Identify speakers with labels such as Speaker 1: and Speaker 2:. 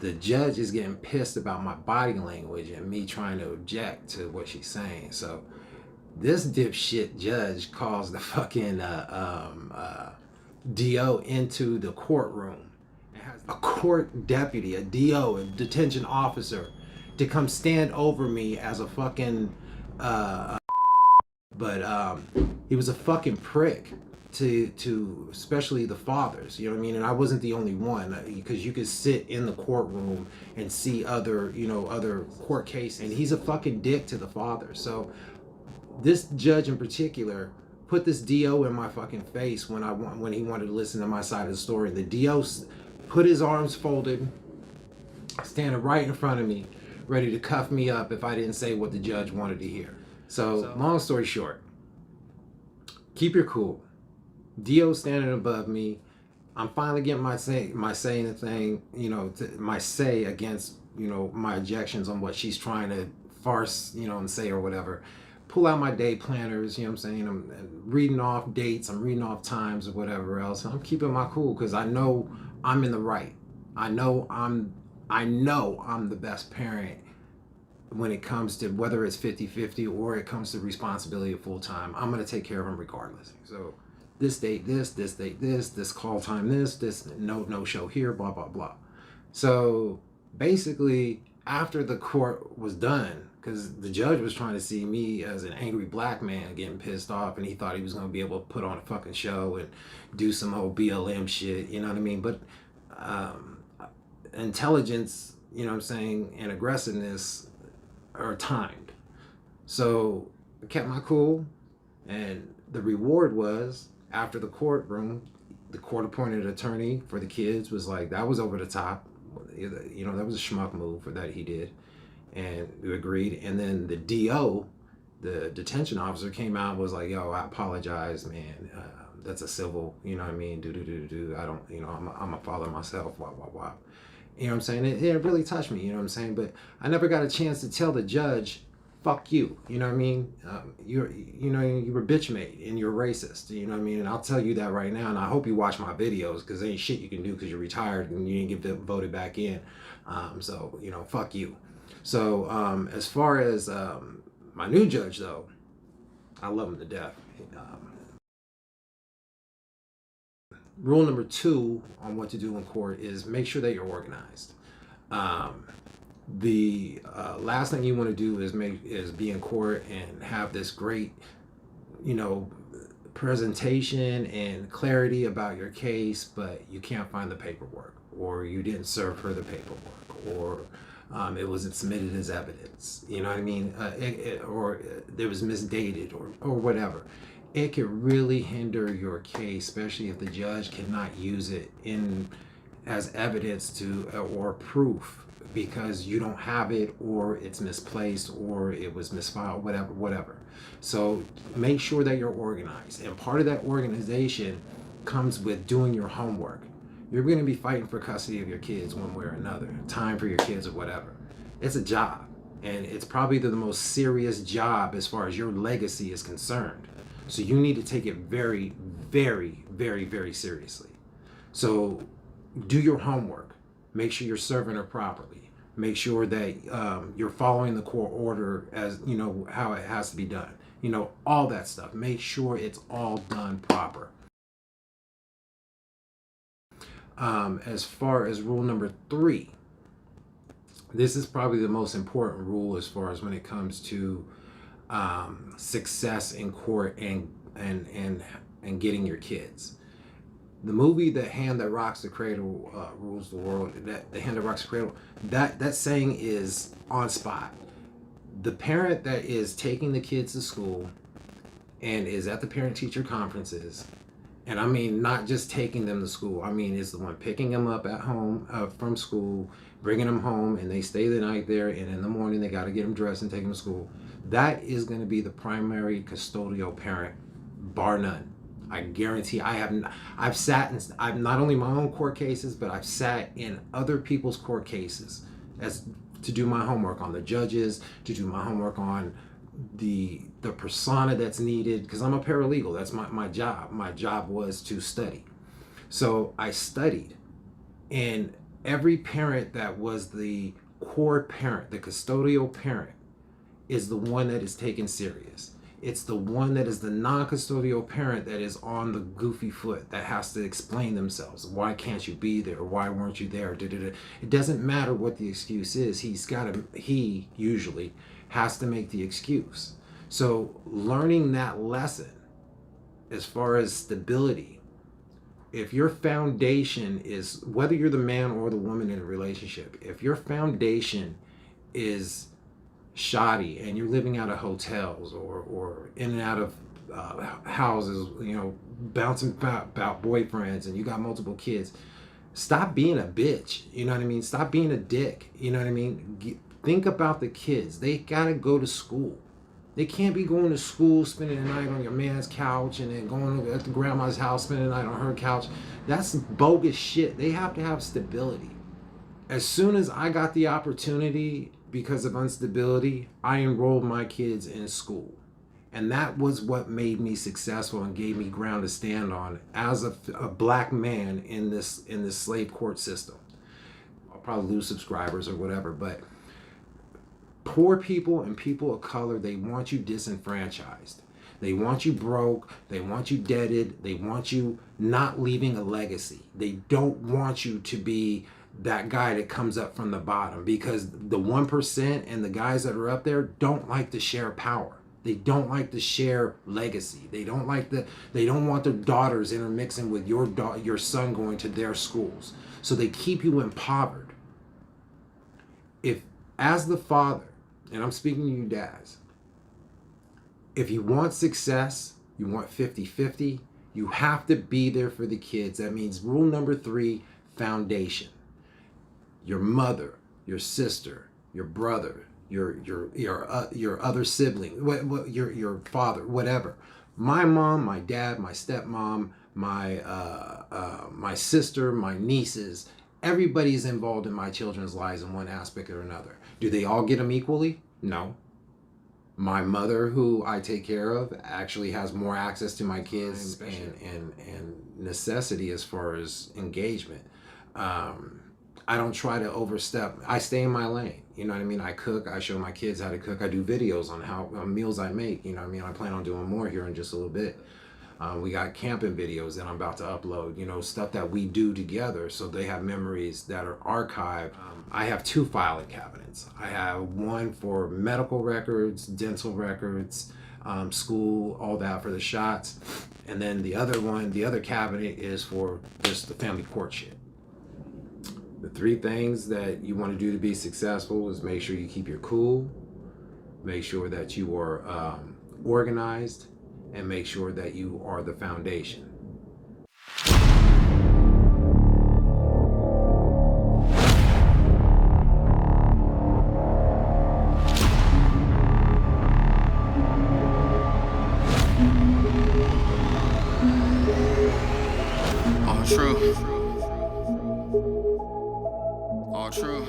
Speaker 1: the judge is getting pissed about my body language and me trying to object to what she's saying. So this dipshit judge calls the fucking DO into the courtroom. It has a court deputy, a DO, a detention officer, to come stand over me as a fucking but he was a fucking prick to especially the fathers, you know what I mean? And I wasn't the only one, because you could sit in the courtroom and see other, you know, other court cases, and he's a fucking dick to the fathers. So this judge in particular put this DO in my fucking face when he wanted to listen to my side of the story. The DO put his arms folded, standing right in front of me, ready to cuff me up if I didn't say what the judge wanted to hear. So long story short, keep your cool. DO standing above me. I'm finally getting my say in the thing, you know, my say against, you know, my objections on what she's trying to farce, you know, and say or whatever. Pull out my day planners, you know what I'm saying? I'm reading off dates, I'm reading off times or whatever else. I'm keeping my cool because I know I'm in the right. I know I'm the best parent when it comes to whether it's 50-50 or it comes to responsibility of full-time. I'm going to take care of them regardless. So this date this date this call time this no show here, blah blah blah. So basically after the court was done, because the judge was trying to see me as an angry black man getting pissed off, and he thought he was going to be able to put on a fucking show and do some whole BLM shit, you know what I mean? But intelligence, you know what I'm saying, and aggressiveness are timed. So I kept my cool, and the reward was, after the courtroom, the court appointed attorney for the kids was like, that was over the top, you know, that was a schmuck move for that he did, and we agreed. And then the DO, the detention officer, came out and was like, yo, I apologize, man, that's a civil, you know what I mean, I don't, you know, I'm a father myself, blah blah blah. You know what I'm saying? It really touched me, you know what I'm saying? But I never got a chance to tell the judge, fuck you, you know what I mean? You were bitch made and you're racist, you know what I mean? And I'll tell you that right now, and I hope you watch my videos, because there ain't shit you can do because you're retired and you didn't get voted back in. So, you know, fuck you. So as far as my new judge, though, I love him to death. Rule number 2 on what to do in court is make sure that you're organized. The last thing you want to do is be in court and have this great, you know, presentation and clarity about your case, but you can't find the paperwork, or you didn't serve her the paperwork, or it wasn't submitted as evidence, you know what I mean, or there was misdated or whatever. It could really hinder your case, especially if the judge cannot use it as evidence or proof, because you don't have it, or it's misplaced, or it was misfiled, whatever. So make sure that you're organized, and part of that organization comes with doing your homework. You're going to be fighting for custody of your kids one way or another, time for your kids or whatever. It's a job, and it's probably the most serious job as far as your legacy is concerned. So you need to take it very, very, very, very seriously. So do your homework. Make sure you're serving her properly. Make sure that you're following the court order as, you know, how it has to be done. You know, all that stuff. Make sure it's all done proper. As far as rule number 3, this is probably the most important rule as far as when it comes to success in court and getting your kids. The movie "The Hand That Rocks the Cradle" rules the world. The hand that rocks the cradle. That saying is on spot. The parent that is taking the kids to school and is at the parent-teacher conferences, and I mean not just taking them to school. I mean is the one picking them up at home from school, bringing them home, and they stay the night there, and in the morning they got to get them dressed and take them to school. That is going to be the primary custodial parent, bar none. I guarantee. I've sat in, I've not only my own court cases, but I've sat in other people's court cases to do my homework on the judges, to do my homework on the persona that's needed, because I'm a paralegal. That's my job. My job was to study. So I studied, and Every parent that was the core parent, the custodial parent, is the one that is taken serious. It's the one that is the non-custodial parent that is on the goofy foot, that has to explain themselves. Why can't you be there? Why weren't you there? It doesn't matter what the excuse is. He usually has to make the excuse. So learning that lesson as far as stability, if your foundation is, whether you're the man or the woman in a relationship, if your foundation is shoddy and you're living out of hotels or in and out of houses, bouncing about boyfriends, and you got multiple kids, stop being a bitch. You know what I mean? Stop being a dick. You know what I mean? Think about the kids. They gotta go to school. They can't be going to school, spending the night on your man's couch, and then going at the grandma's house, spending the night on her couch. That's bogus shit. They have to have stability. As soon as I got the opportunity, because of instability, I enrolled my kids in school. And that was what made me successful and gave me ground to stand on as a black man in this slave court system. I'll probably lose subscribers or whatever, but poor people and people of color, they want you disenfranchised. They want you broke. They want you deaded. They want you not leaving a legacy. They don't want you to be that guy that comes up from the bottom, because the 1% and the guys that are up there don't like to share power. They don't like to share legacy. They don't want their daughters intermixing with your son going to their schools. So they keep you impoverished. If, as the father, and I'm speaking to you dads, if you want success, you want 50-50, you have to be there for the kids. That means rule number 3, foundation. Your mother, your sister, your brother, your other sibling, your father, whatever. My mom, my dad, my stepmom, my sister, my nieces, everybody's involved in my children's lives in one aspect or another. Do they all get them equally? No. My mother, who I take care of, actually has more access to my kids and necessity as far as engagement. I don't try to overstep. I stay in my lane. You know what I mean? I cook. I show my kids how to cook. I do videos on how meals I make. You know what I mean? I plan on doing more here in just a little bit. We got camping videos that I'm about to upload, stuff that we do together, so they have memories that are archived. I have 2 filing cabinets. I have one for medical records, dental records, school, all that for the shots. And then the other cabinet is for just the family court shit. The 3 things that you want to do to be successful is make sure you keep your cool, make sure that you are organized, and make sure that you are the foundation.
Speaker 2: All true. All true.